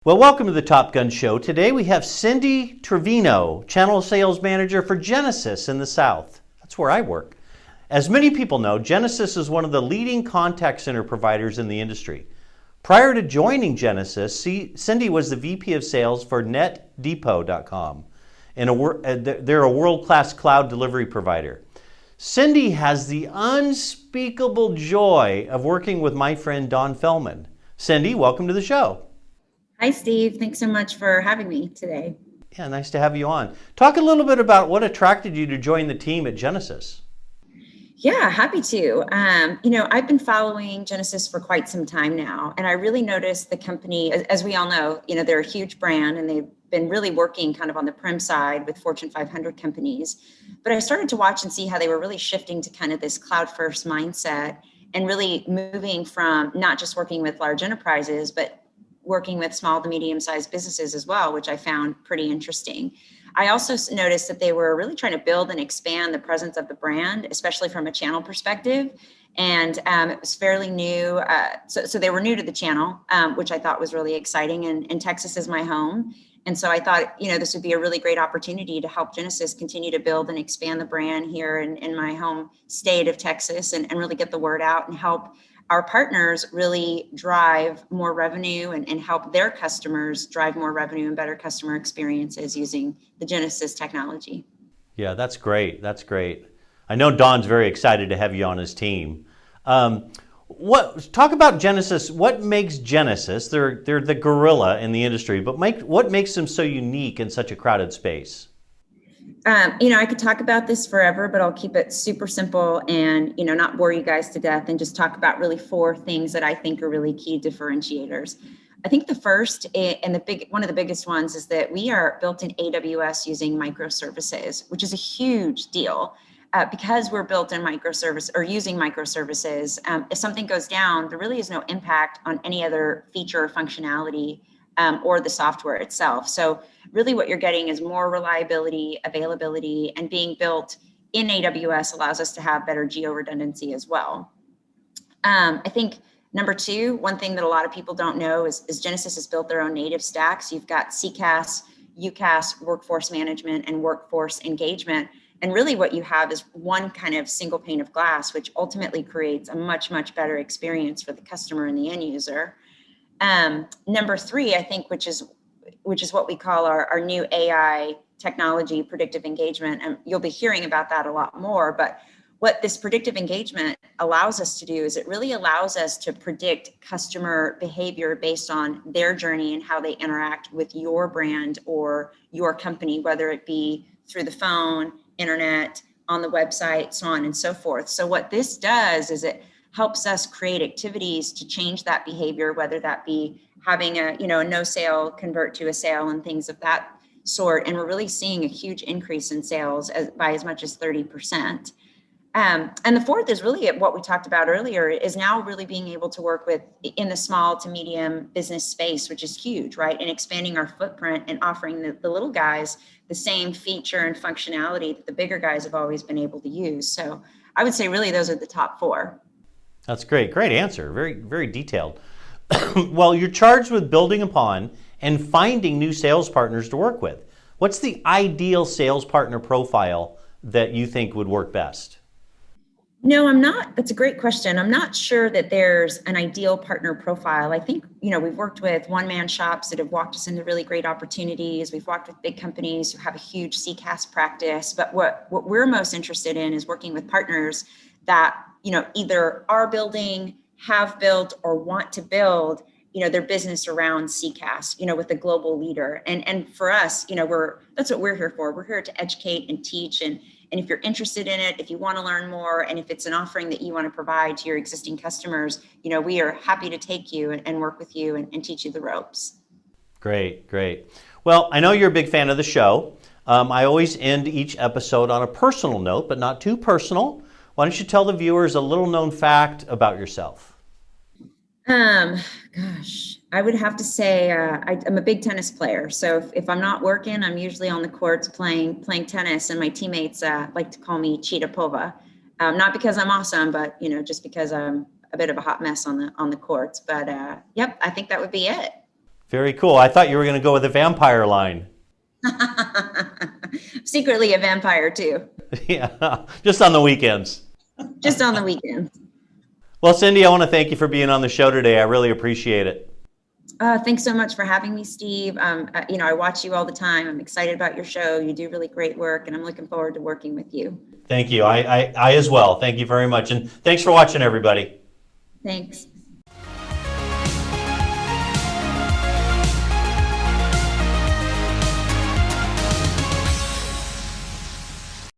Well, welcome to the Top Gun Show. Today we have Cindy Trevino, Channel Sales Manager for Genesys in the South. That's where I work. As many people know, Genesys is one of the leading contact center providers in the industry. Prior to joining Genesys, Cindy was the VP of Sales for NetDepot.com, and they're a world-class cloud delivery provider. Cindy has the unspeakable joy of working with my friend Don Fellman. Cindy, welcome to the show. Hi, Steve. Thanks so much for having me today. Yeah, nice to have you on. Talk a little bit about what attracted you to join the team at Genesys. Yeah, happy to. I've been following Genesys for quite some time now, and I really noticed the company, as we all know, they're a huge brand and they've been really working kind of on the prem side with Fortune 500 companies. But I started to watch and see how they were really shifting to kind of this cloud first mindset and really moving from not just working with large enterprises, but working with small to medium-sized businesses as well, which I found pretty interesting. I also noticed that they were really trying to build and expand the presence of the brand, especially from a channel perspective. And it was fairly new. So they were new to the channel, which I thought was really exciting. And Texas is my home. And so I thought, this would be a really great opportunity to help Genesys continue to build and expand the brand here in my home state of Texas and really get the word out and help our partners really drive more revenue and help their customers drive more revenue and better customer experiences using the Genesys technology. Yeah, that's great. That's great. I know Don's very excited to have you on his team. Talk about Genesys. What makes Genesys? They're the gorilla in the industry, but what makes them so unique in such a crowded space? I could talk about this forever, but I'll keep it super simple and, not bore you guys to death and just talk about really 4 things that I think are really key differentiators. I think the first and one of the biggest ones is that we are built in AWS using microservices, which is a huge deal because we're built in microservice or using microservices. If something goes down, there really is no impact on any other feature or functionality or the software itself. So really what you're getting is more reliability, availability, and being built in AWS allows us to have better geo redundancy as well. I think number 2, one thing that a lot of people don't know is Genesys has built their own native stacks. You've got CCaaS, UCaaS, workforce management, and workforce engagement. And really what you have is one kind of single pane of glass, which ultimately creates a much, much better experience for the customer and the end user. Number 3, I think, which is what we call our new AI technology, predictive engagement. And you'll be hearing about that a lot more. But what this predictive engagement allows us to do is it really allows us to predict customer behavior based on their journey and how they interact with your brand or your company, whether it be through the phone, internet, on the website, so on and so forth. So what this does is it helps us create activities to change that behavior, whether that be having a no sale convert to a sale and things of that sort. And we're really seeing a huge increase in sales by as much as 30%. And the fourth is really what we talked about earlier is now really being able to work with in the small to medium business space, which is huge, right? And expanding our footprint and offering the little guys the same feature and functionality that the bigger guys have always been able to use. So I would say really those are the top 4. That's great. Great answer. Very, very detailed. Well, you're charged with building upon and finding new sales partners to work with. What's the ideal sales partner profile that you think would work best? No, I'm not. That's a great question. I'm not sure that there's an ideal partner profile. I think, we've worked with one-man shops that have walked us into really great opportunities. We've worked with big companies who have a huge CCaaS practice. But what we're most interested in is working with partners that, either are building, have built, or want to build, their business around CCaaS, with a global leader. And for us, that's what we're here for. We're here to educate and teach. And if you're interested in it, if you want to learn more, and if it's an offering that you want to provide to your existing customers, we are happy to take you and work with you and teach you the ropes. Great, great. Well, I know you're a big fan of the show. I always end each episode on a personal note, but not too personal. Why don't you tell the viewers a little known fact about yourself? I would have to say I'm a big tennis player. So if I'm not working, I'm usually on the courts playing tennis, and my teammates like to call me Cheetah Pova. Not because I'm awesome, but just because I'm a bit of a hot mess on the courts. But yep, I think that would be it. Very cool. I thought you were going to go with the vampire line. Secretly a vampire too, Yeah, just on the weekends. just on the weekends. Well, Cindy, I want to thank you for being on the show today. I really appreciate it. Thanks so much for having me, Steve. I watch you all the time. I'm excited about your show. You do really great work, and I'm looking forward to working with you. Thank you. I as well. Thank you very much. And thanks for watching, everybody. Thanks.